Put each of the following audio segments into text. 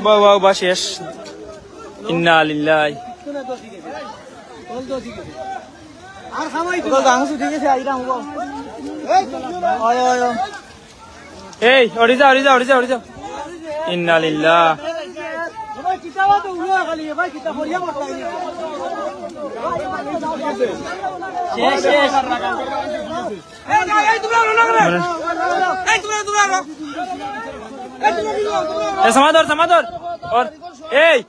বাবা শেষ ইন্না লিল্লাহি আর খামাই তো গাংসু ঠিক আছে আইরা হবো আয় আয় এই ওড়ি যাও ইন্না লিল্লাহ ভাই কিতাবা তো উড়া খালি ভাই কিতাব পড়িয়া পড়তাই শেষ এই তোমরা রোনা করে এই তোমরা এ সমাদর और এই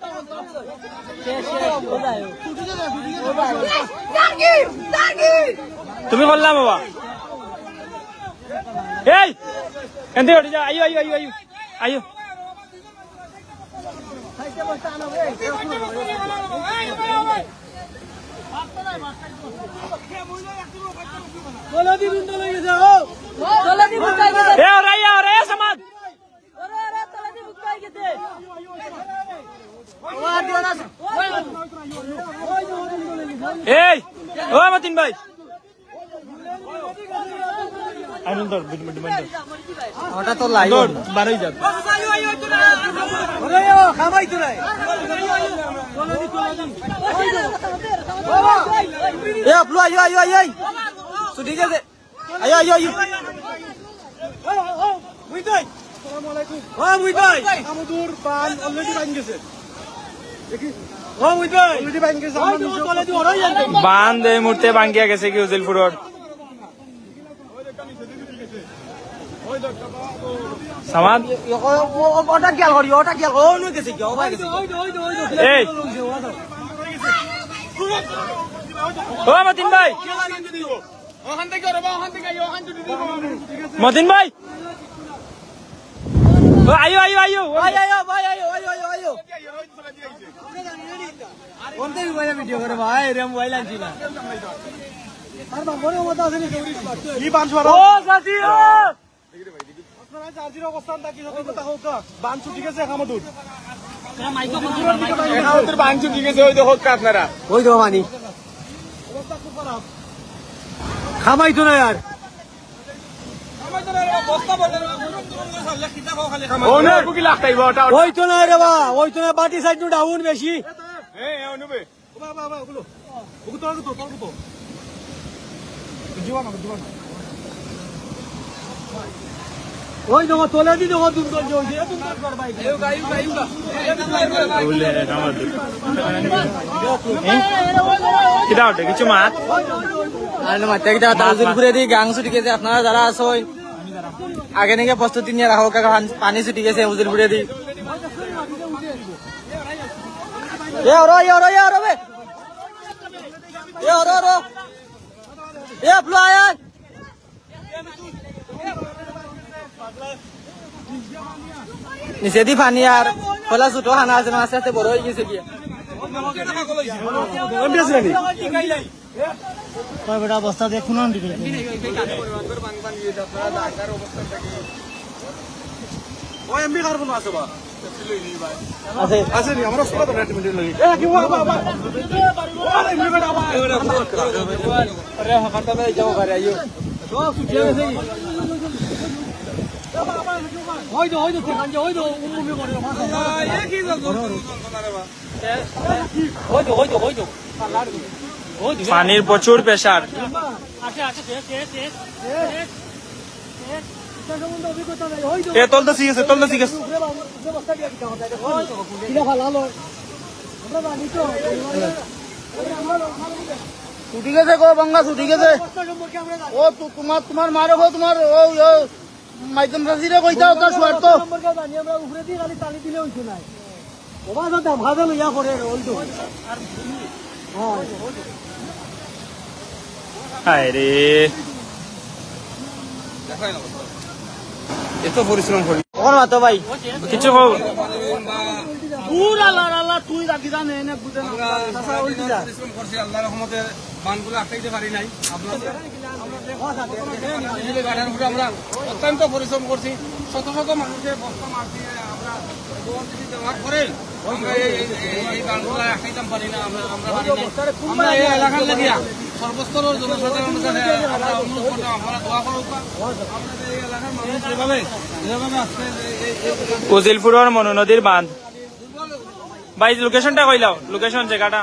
তুমি বললাম বাবা এই এন্তে ওড়ি যা আইও গোলাদি বিন্দু লইয়ে যাও গোলাদি বুকাই গেছে এ ওরে সমাদ ওরে গোলাদি বুকাই গেছে ওয়া দিওনা এই ও মতিন ভাই আনন্দর বিডমিন্টন ওটা তো লাইভ বারোই যাবে ওরে ও খামাই তো নাই এ আপলো আই সুদি গেছে আই মুই তাই আসসালামু আলাইকুম ও মুই ভাই আমদুর পান অলরেডি বান গেছে দেখি ও মুই ভাই অলরেডি বান গেছে আমরা তোলে দি ওরাই জানতে বান্ধ এই মুহূর্তে ভাঙ্গিয়া গেছে কি উজিলপুরর সমাদ ওটা কি করি ওটা কি ও নই গেছে কি ও ভাই গেছে এই ও মতিন ভাই মতিন ভাই ও আইও কোন থেকে ভাই ভিডিও করে ভাই রে মোবাইল আনছি না আর বাবরে মত আছে নি কি 500 ও সাথী আপনারা চার্জির অবস্থান থাকি যত কথা হোক বানছু ঠিক আছে খামদুর এখানে বানছু ঠিক আছে ওই দেখো আপনারা ওই তো মানি অবস্থা খুব খারাপ খামাই তো না यार ওই তো না রে বা ওই তো না বাটি সাইড ডাউন বেশি ওই দেখো তোলে দি দেখো তুমি কিটা ওঠে কিছু মাত ঘুরে দিই গাং ছুটি গেছে আপনারা যারা আছো আগে নাকি প্রস্তুতি নিয়ে রাখো পানি ছুটি গেছে উজিলপুরে দি নিচে দি পানি আর খোলা ছোটো খানা আছে আস্তে আস্তে বড় হয়ে গেছে কি বেটা অবস্থা দেখুন পানির প্রচুর প্রেসার এ তলতে ঠিক আছে ছুটি গেছে গো বাঙ্গা ছুটি গেছে ও তোমার মারে গো তোমার ও মাইদন রাজিরে কইতাও তার স্বার্থ আমরা উপরে দিয়ে খালি টানি দিলে হইতো না ওবা দাদা ভাজা লইয়া করে ওই তো হায় রে এত পরিশ্রম করি কোন মাতো ভাই কিছু হোক পুরা লালা তুই রাখি জানে এনে বুঝে না সাসা উল্টি যা পরিশ্রম করছি আল্লাহর রহমতে বানগুলো আটকাইতে পারি নাই আপনাদের আমরা অত্যন্ত পরিশ্রম করছি শত শত মানুষের বস্তা মারছি আমরা ব্যবহার করেন আমরা এই বানগুলো আটকাইতাম পারি না আমরা এই এলাকার লাগিয়া সর্বস্তরের জনসাধারণের কাছে আমরা অনুরোধ করলাম আপনারা দোয়া করুক আপনাদের এই এলাকার মানুষ যেভাবে আজকে উজিলপুরের মনু নদীর বাঁধ ভাই লোকেশনটা কইলাও লোকেশন জায়গাটা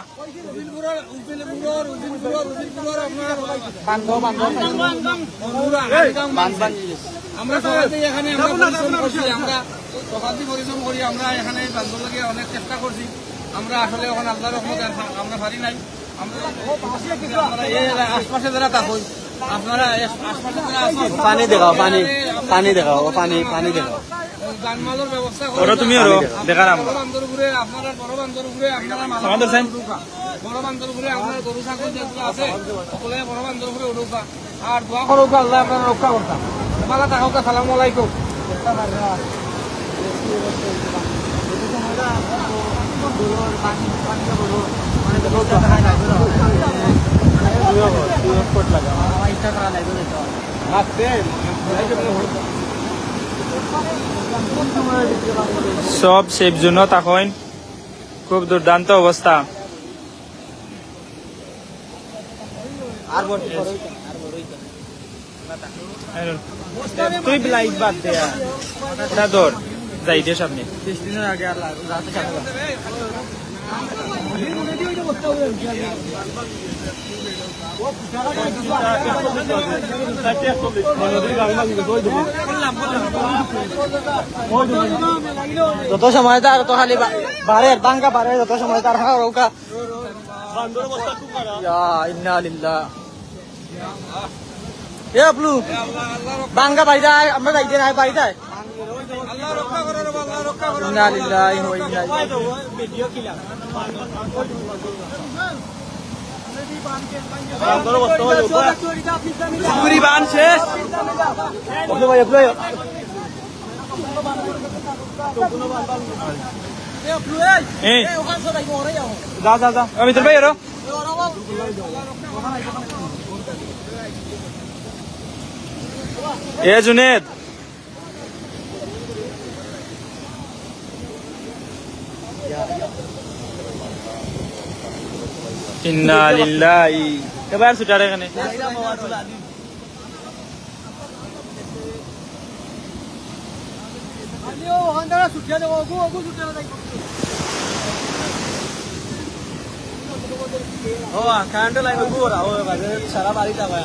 আমরা সবাই এখানে পরিশ্রম করছি আমরা সকালে পরিশ্রম করি আমরা এখানে বান্ধব লাগে অনেক চেষ্টা করছি আমরা আসলে এখন আল্লাহর রহমতে আমরা পারি নাই আমরা এই আশপাশে যারা থাকুন আপনারা আশপাশে যারা আছেন পানি দেখাও পানি দেখাও পানি দেখাও যানমালের ব্যবস্থা ওরা তুমি ওরা দেখারাম বড় বান্দর ঘুরে আপনারা বড় বান্দর ঘুরে আপনারা আমাদের সাইন বড় বান্দর ঘুরে আপনার গরু ছাগল যেগুলো আছে সকলে বড় বান্দর ঘুরে উঠুকা আর দোয়া করুক আল্লাহ আপনারা রক্ষা করতাম ভালো থাকুক আসসালামু আলাইকুম সব সেফ জন্য তখন খুব দুর্দান্ত অবস্থা তুই লাইট বাদ দে এটা ধর যাই দে সামনে যত সময় তার তো খালি বাড়ে বাঙ্কা বাড়ে যত সময় তার রৌকা ইন্না লিল্লাহ এ আপলু বাঙ্কা বাড়িতে আমরা যাইতে নাই বাড়িতে আল্লাহ রক্ষা করো আল্লাহ রক্ষা করো ইন্না লিল্লাহি ওয়া ইন্না পুরি বান শেষ যা যা যা আমি তোর ভাই এরো এ জুনেদ ইন্না লিল্লাহি এবার ছুটার এখানে কারেন্ট লাইন সারা বাড়ি যাবে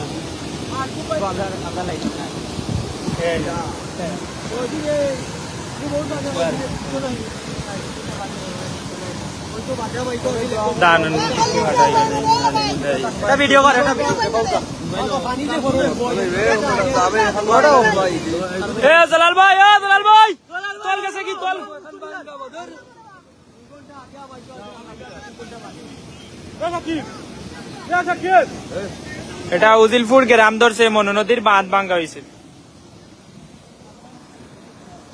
ভিডিও করে এ জালাল ভাই তোর কাছে কি তোল এটা উজিলপুর গ্রাম ধরছে মনু নদীর বাঁধ ভাঙ্গা হয়েছিল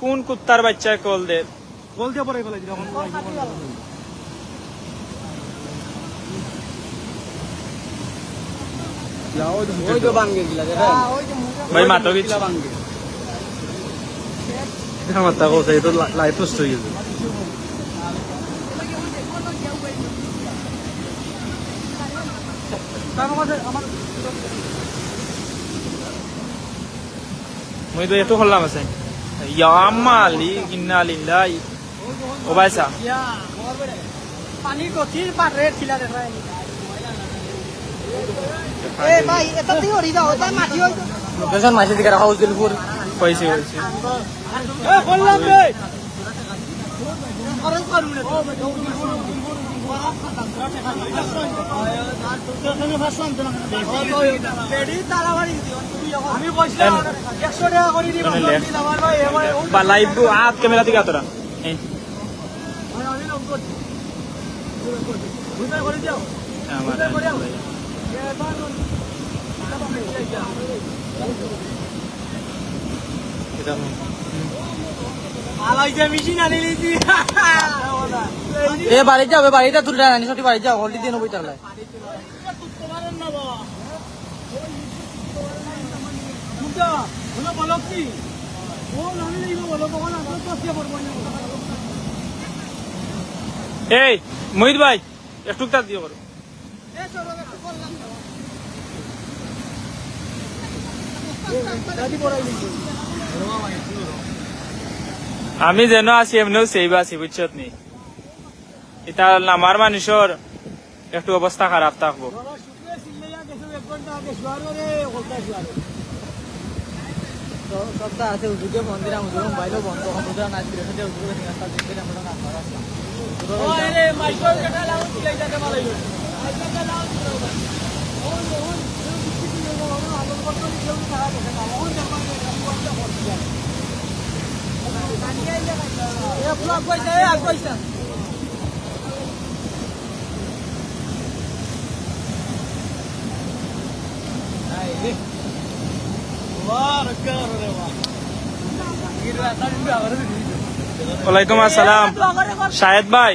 কোন কুত্তার বাচ্চায় কল দে কল দিয়ে পরে ফেলে ভাই মাতো কিছু মাথা কথা এটা লাইফ নষ্ট হয়ে গেছে মই তো একটু হল্লাম আছে ইয়ামালি ইন্না লিল্লাহি ও ভাইসা পানি গতির পারে ছিলা দেখা এ ভাই এটা তুই হরি দাও এটা মাটি হই লোকেশন মাঝে দিকে রাখা উজিলপুর কইছে এ বললাম রে খরচ করুন না আমি কইছিলাম 100 টাকা করে দিব আমার ভাই বা লাইভ আত ক্যামেরা দিকে তোরা এ বাড়ি যাবে বাড়িটা তুলে আনি সত্যি বাড়ি যাও হলদি দিয়ে নবই তাহলে এই মহিত ভাই একটু তার দিয়ে করো আমি যেন আছি এমনিও সেভ আছি বুঝছত নি এটা আমার মানুষের একটু অবস্থা খারাপ থাকবো সপ্তাহ আছে উজুকে মন্দির আমাদের মোবাইলও বন্ধ সমুদ্র নাচ বিরোধী উজুকে নিরাস্তা দিতে আমরা পয়সা ওয়ালাইকুম আসসালাম শাহেদ ভাই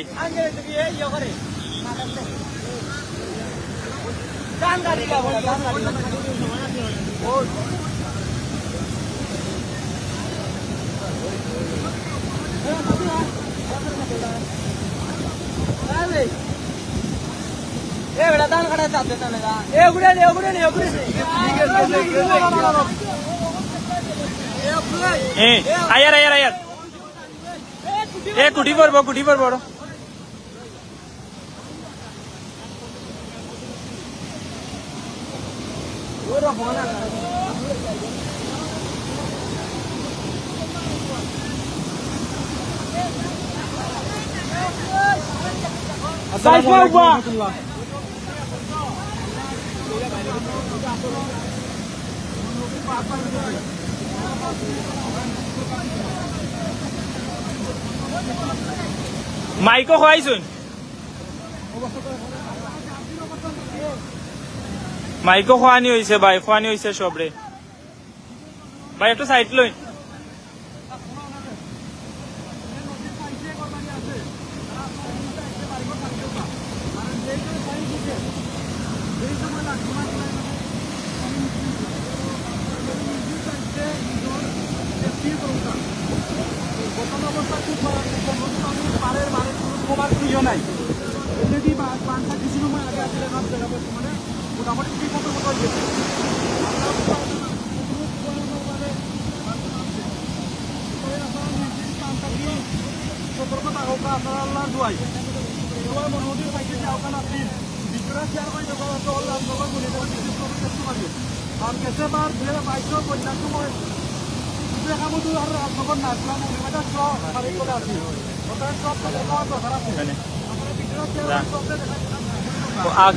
আয়ার আয়ার আয়ার এ কুটি পড়বো মাইকো খোয়াইছুন মাইকো খোয়ানি হয়েছে ভাই খোয়ানি হয়েছে সবরে ভাই একটু সাইড লই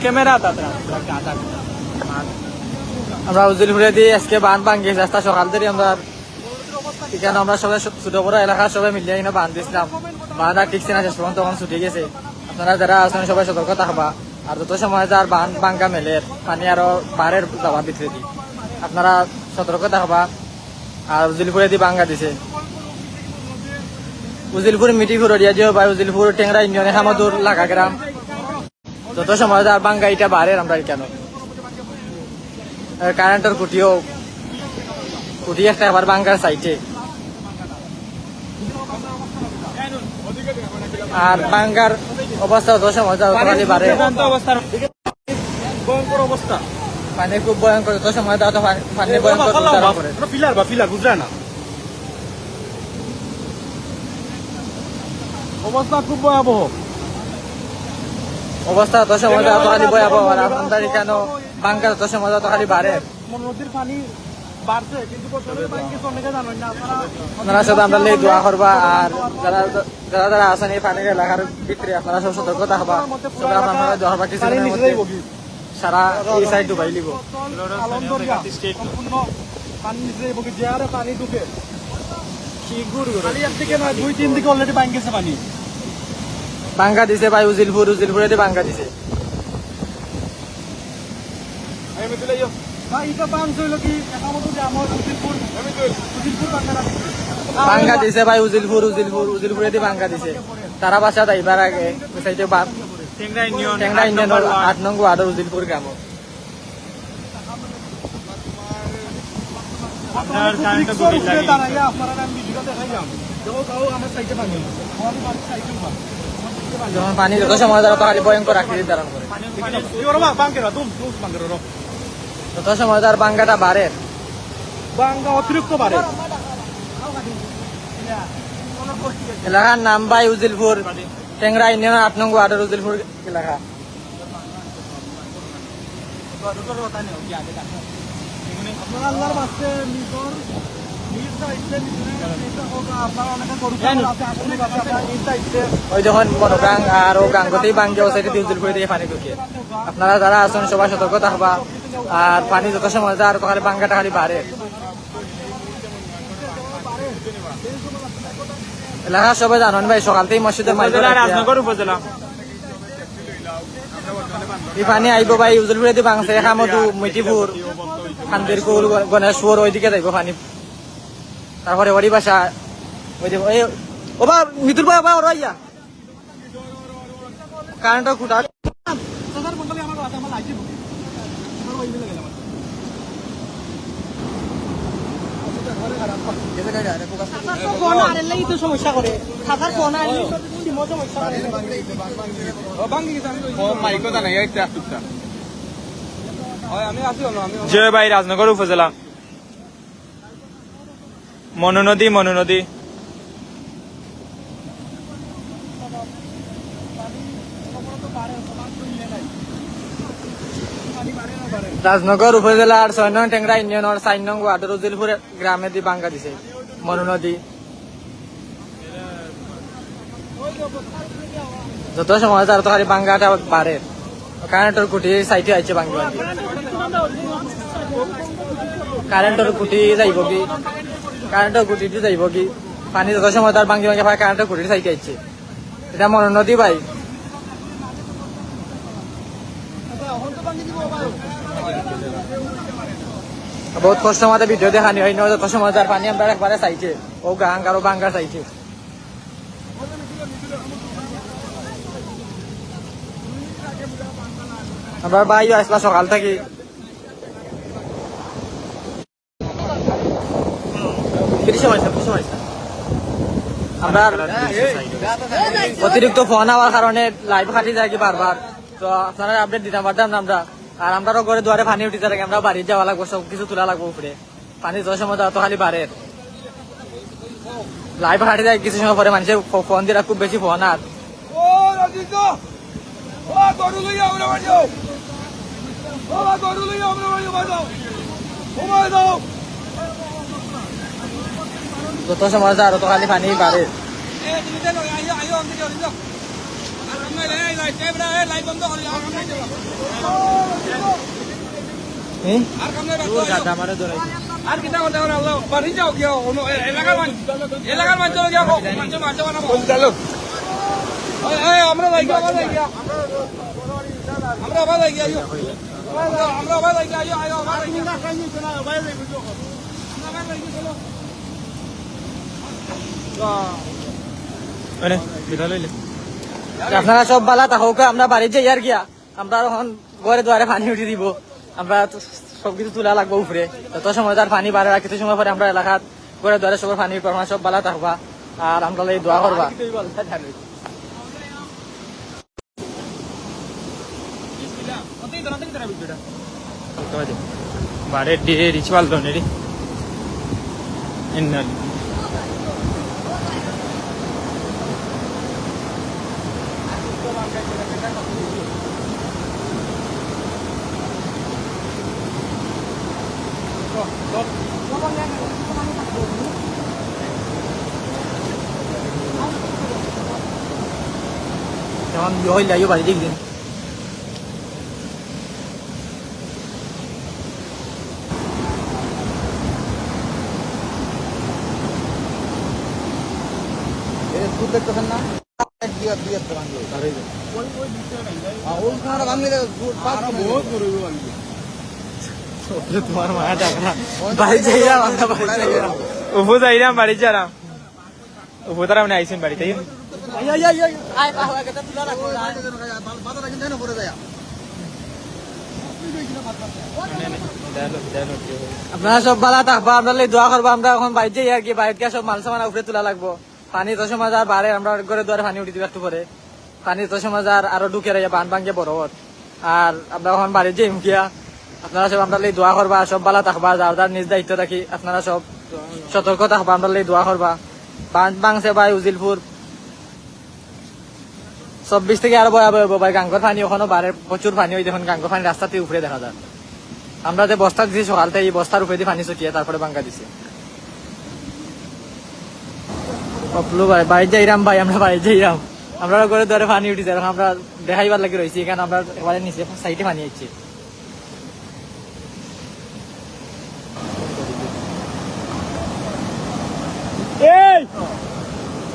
ক্যামেরা আমরা উজিলপুরে দিয়ে আজকে বাঁধ ভাঙ্গি রাস্তা সকাল থেকে আমরা এখানে আমরা সবাই ছোট বড় এলাকার সবাই মিলিয়ে এখানে বাঁধ দিয়েছিলাম বাঁধ আর ঠিকছে না শেষ পর্যন্ত তখন ছুটে গেছে আপনারা যারা আছেন সবাই সতর্ক থাকবা আর যত সময় যার বাঁধ ভাঙ্গা মেলে পানি আরো বাড়ের যাওয়ার ভিতরে দি আপনারা সতর্ক থাকবা আর উজিলপুরে দিয়ে ভাঙ্গা দিছে উজিলপুর মিটিপুর এরিয়া দিয়ে বা উজিলপুর টেংরা ইউনিয়নে হামাদুর লাগা গ্রাম যত সময় যার ভাঙ্গা এটা বাড়ে আমরা কেন কারেন্টের খুঁটি একটা আবার ভাঙ্গার সাইটে আর ভাঙ্গার অবস্থা যত সময় বাড়ে ভয়ঙ্কর অবস্থা পানি খুব ভয়ঙ্কর যত সময় যাওয়া পানি ভয়ঙ্কর ফিলার বুঝলে না অবস্থা খুব ভয়াবহ অবস্থা যত সময় যাওয়া খালি ভয়াবহ আর আপনাদের কেন ভাঙ্গার যত সময় যাওয়া খালি বাড়ে নদীর পানি বাড়ছে কিন্তু অনেকে জানেন না আপনারা সব আমরা দোয়া করবা আর যারা যারা যারা আছেন এই পানির এলাকার ভিতরে আপনারা সব সতর্ক থাকবা সবাই আপনারা দোয়া করবা কিছু সারা এই সাইড ডুবাই লিব পানি নিচে যে পানি ঢুকে খালি একদিকে নয় 2-3 দিকে অলরেডি ভাঙ গেছে পানি ভাঙ্গা দিছে ভাই উজিলপুরে দিয়ে ভাঙ্গা দিছে ভাঙ্গা দিছে ভাই উজিলপুরে দিয়ে ভাঙ্গা দিছে তারা বাসা যাইবার আগে টেংরা ইউনিয়ন 8 নং ওয়ার্ডের উজিলপুর গ্রাম যখন পানি যত সময় দ্বারা খালি ভয়ঙ্কর আকৃতির ধারণ করে যত সময় তার ভাঙ্গাটা বাড়ে বাঙ্গা অতিরিক্ত বাড়ে এলাকার নাম ভাই উজিলপুর টেংরা ইউনিয়নের 8 নং ওয়ার্ডের উজিলপুর এলাকা। আপনারা আল্লাহর বাস্তে নিজর নিজ দায়িত্বে আপনারা অনেকে গরু আছে আসলে আপনারা নিজ দায়িত্বে ওই যখন বনগাং আর ও গাঙ্গতেই বাঙ্গে ও সাইডে উজিলপুর দিয়ে পানি ঢুকে। আপনারা যারা আছেন সবাই সতর্ক থাকবা। আর পানি যত সময় যায় আর খালি বাঙ্গাটা খালি বাড়ে। এলাকার সবাই জানেন ভাই সকাল থেকে মসজিদের মাইকে রাজনগর উপজেলা এই পানি আইব ভাই উজলপুরে দিয়ে বাংছে খামদু মিটিপুর খান্দিরপুর গণেশপুর ওইদিকে যাইব পানি। তারপরে ওরি বাসা ওই যে ও বা মিতুল ভাই বা ওরা ইয়া কারেন্টটা খুঁটা সদার মন্ডলে আমার কথা আমার লাগি আমার ওই মিলে গেলাম ফোন আনলে তো সমস্যা করে খাতার ফোন আনলে সিমও সমস্যা করে মাইকো জানাই একটা টুকটা হয় আমি আছি হলো আমি জয় ভাই রাজনগর উপজেলা মনু নদী রাজনগর উপজেলার 6 নং টেংরা ইউনিয়নের 4 নং ওয়ার্ডের উজিলপুর গ্রামে দিয়ে বাঙ্গা দিছে মনু নদী। যত সময় যায় তত খালি বাঙ্গাটা বাড়ে। কারেন্টের কুটি সাইটে আইছে বাঙ্গি কারেন্টের কুটি যাইব কি কারেন্টের কুটিতে যাইব কি পানি যত সময় তার বাঙ্গি ভাঙে ভাই কারেন্টের কুটির সাইটে আইছে। এটা মনু নদী ভাই। বহুত কষ্ট আমাদের ভিডিও দেখানি হয় না যত সময় তার পানি আমরা একবারে চাইছে ও গাং আরো বাঙ্গা চাইছে। আমার ভাই আসলা সকাল থেকে আমরা অতিরিক্ত ফোন হওয়ার কারণে লাইভ কাটি যায় কি বারবার। তো আপনারা আপডেট দিতে পারতাম না আমরা। আর আমরাও ঘরে দুয়ারে পানি উঠিতে থাকে আমরা বাড়ি যাওয়া লাগবো সব কিছু তোলা লাগবো উপরে পানি যত সময় তো খালি বাড়ে লাইভ কাটি যায় কিছু সময় পরে মানুষের ফোন দিলে খুব বেশি ফোন আর ও রাজিত ও গরু লইয়া আমরা বাড়ি যাও ও গরু লইয়া আমরা বাড়ি যাও ও বাড়ি যাও যত সময় যায় তত খালি পানি বাড়ে। এ তুমি জানো আইও আইও আমি যাও যাও আর আমরা এই ক্যামেরা এই লাইভ বন্ধ করি আর আমরা যাও আর কামনে রাখো আর কিটা কথা বলে আল্লাহ বাড়ি যাও গিয়া এলাকার মানুষ গিয়া মানুষ মারতে না বল চলো এই আমরা যাই গিয়া আমরা আবার যাই গিয়া আমরা আবার যাই গিয়া আইও আবার যাই গিয়া আপনারা সব বালা তাহলে আমরা বাড়ি যাই আর গিয়া আমরা এখন ঘরে দুয়ারে পানি উঠে দিব। আমরা সবকিছু তোলা লাগবো উপরে যত সময় তার পানি বাড়ে আর কিছু সময় পরে আমরা এলাকার ঘরে দুয়ারে সবার পানি পারবা সব বালা থাকবা আর আমরা এই দোয়া করবা। বাড়ে দিয়ে রিচ পাল তো নেরি যেমন হইলে আইও বাড়ি দেখবেন দেখতেছেন না তোমার মায়া টাকা বাড়ি যাইলাম উপো যাইলাম বাড়ি যারাম উপো তারা মানে আইসেন বাড়িতে আপনারা সব বালা থাকবা আমরা দোয়া করবো। আমরা এখন বাড়ি যাই আর কি বাড়িতে সব মাল সামান উপরে তোলা লাগবো। পানি তো সময় আর বাড়ে আমরা ঘরে দুয়ারে পানি উঠে দিবে একটু পরে পানি তো সময় আর আরো ঢুকে রে বান ভাঙ্গে বড় আর আমরা এখন বাড়ি যাই মুখিয়া আপনারা সব আমরা দোয়া করবা, সব ভালো থাকবা, যার নিজ দায়িত্ব রাখি আপনারা সব সতর্ক থাকবা, আমরা দোয়া করবা। বাঁধ ভাঙছে ভাই উজিলপুর 24 থেকে আরো ভয়াবহ হইব ভাই। গাঙ্গর পানি ওখানে বাড়ে, প্রচুর পানি। ওই দেখুন গাঙ্গর পানি রাস্তাতে উপরে দেখা যায়। আমরা যে বস্তা দিছি সকালতে, এই বস্তার উপরে দিয়ে পানি ছুটিয়ে তারপরে ভাঙ্গা দিছি। পপলু ভাই বাড়ি যাইরাম ভাই, আমরা বাড়ি যাইরাম। আমরা করে ধরে পানি উঠেছে, এখন আমরা দেখাইবার লাগে রয়েছি এখানে। আমরা এবারে নিচে সাইডে পানি আসছে।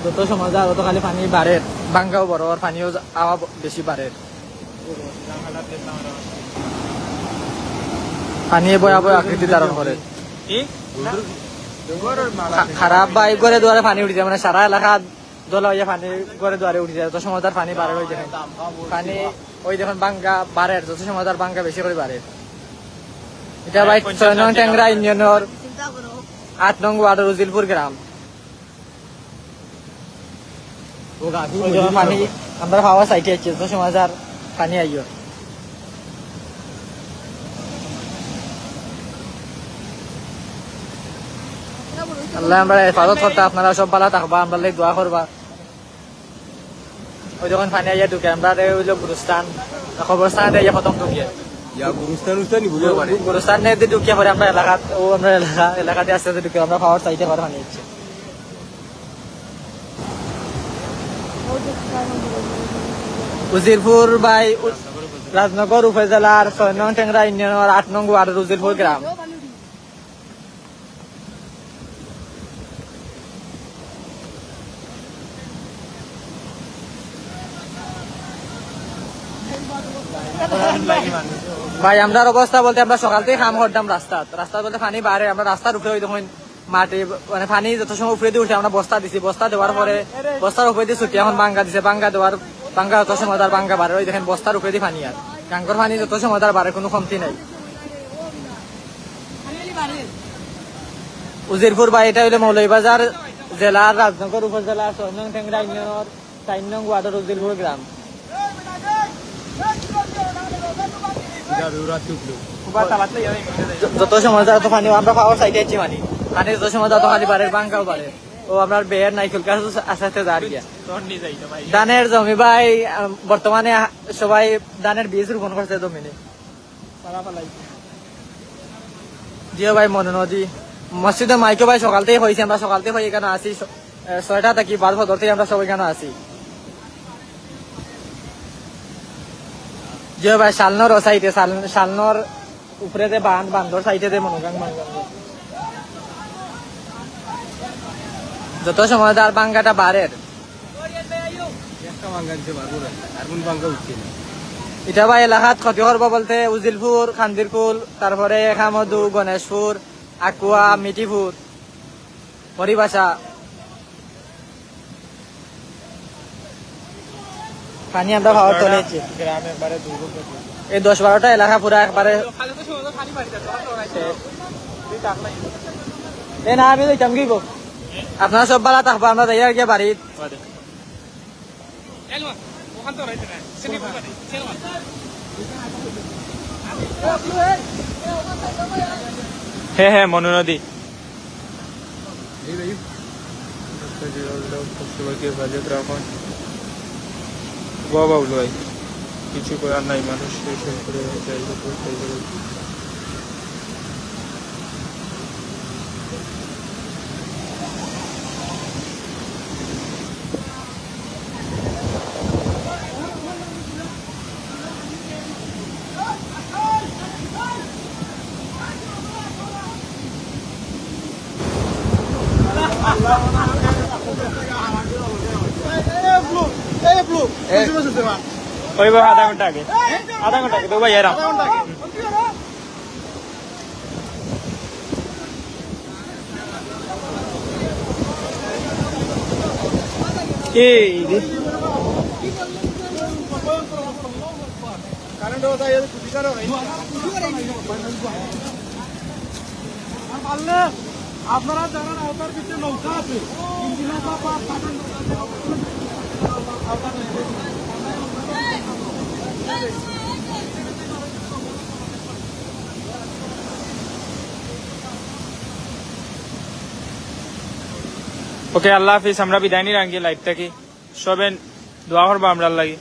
যত সময় যায় তত খালি পানি বাড়ে, ভাঙ্গাও বড় আর পানিও আওয়া বেশি বাড়ে। পানি ভয়াবহ আকৃতি ধারণ করে। খারাপ বাই করে দুয়ারে পানি উঠে যায়, মানে সারা এলাকা দোলা হইয়া পানি করে দুয়ারে উঠে যায়। যত সময় তার পানি বাড়ে, ওই দেখেন পানি, ওই দেখুন বাঙ্গা বাড়ে, যত সময় তার বাঙ্গা বেশি করে বাড়ে। এটা ভাই 6 নং ট্যাংরা ইউনিয়নের 8 নং ওয়ার্ডের উজিলপুর গ্রাম। ওই দেখুন পানি আমরা হাওয়া সাইটে আছি, যত সময় তার পানি আইয়। আল্লাহ আমরা হেফাজত করতে, আপনারা সব ভালো থাকবা, আমরা দোয়া করবা। ওই যখন পানি আইয়া ঢুকে আমরা হইলো গুরুস্থান, খবরস্থান দিয়ে প্রথম ঢুকিয়ে গুরুস্থান ঢুকিয়ে পরে আমরা এলাকা, ও আমরা এলাকাতে আস্তে আস্তে ঢুকে আমরা পাওয়ার চাইতে পারে পানি হচ্ছে। উজিরপুর বাই রাজনগর উপজেলার 6 নং ট্যাংরা ইউনিয়নের 8 নং ওয়ার্ডের উজিরপুর গ্রাম। ভাই আমরার অবস্থা বলতে, আমরা সকাল থেকে কাম করতাম রাস্তা বলতে পানি বাড়ে, আমরা রাস্তার উপরে ওই দেখুন মাটি, মানে পানি যত সময় উপরে দিয়ে উঠে আমরা বস্তা দিছি, বস্তা দেওয়ার পরে বস্তার উপরে দিয়ে ছুটি এখন ভাঙ্গা দিছে, ভাঙ্গা যত সময় তার ভাঙ্গা বাড়ে। ওই দেখেন বস্তার উপরে দিয়ে পানি, আর গাঙ্গর পানি যত সময় তার বাড়ে, কোনো কমতি নাই। উজিরপুর ভাই এটা হইলে মৌলভীবাজার জেলার রাজনগর উপজেলার 6 নং ট্যাংরা ইউনিয়নের 4 নং ওয়ার্ডের উজিরপুর গ্রাম। যত সময় যত পানি আমরা পাওয়ার সাইডে আছি, পানি যত সময় যত পানি বাড়ে, বাঙ্গাও বাড়ে। ও আপনার বেয়ের নাইকুল গাছ আস্তে আস্তে দাঁড় গিয়া ধানের জমি ভাই। বর্তমানে সবাই ধানের বীজ রোপণ করছে জমিনে। জিও ভাই মনে নদী মসজিদে মাইকো ভাই সকাল থেকে হয়েছে, আমরা সকাল থেকে হয়ে এখানে আসি 6টা থেকে 12 থেকে আমরা সবাই এখানে আসি। যে ভাই শালনর ও সাইডে, শালনর উপরে যে বান্ধর সাইডে মনোগাং যত সময় তার বাঙ্গাটা বাড়ে, এটা ভাই এলাকাত ক্ষতি করবো বলতে উজিলপুর, খান্দিরকুল, তারপরে খামদু, গণেশপুর, আকুয়া, মিটিপুর, হরিবাসা পানি আমরা খাওয়ার চলেছি। এই 10-12টা এলাকা পুরা একবারে না, আমি যাইতাম কি গো। আপনারা সব ভালো থাকবো, আমরা যাই আর গিয়ে বাড়ি। হ্যাঁ মনু নদী বাবা ভাই, কিছু করার নাই, মানুষ ওই ভাই আধা ঘন্টা আগে তো ভাই এরাম আপনারা জানেন আওতার ভিতরে নৌকা আছে, ওকে আল্লাহ হাফিজ আমরা বিদায় নিয়ে রাখি লাইভটাকে সবে দোয়া করবো আমরা লাগি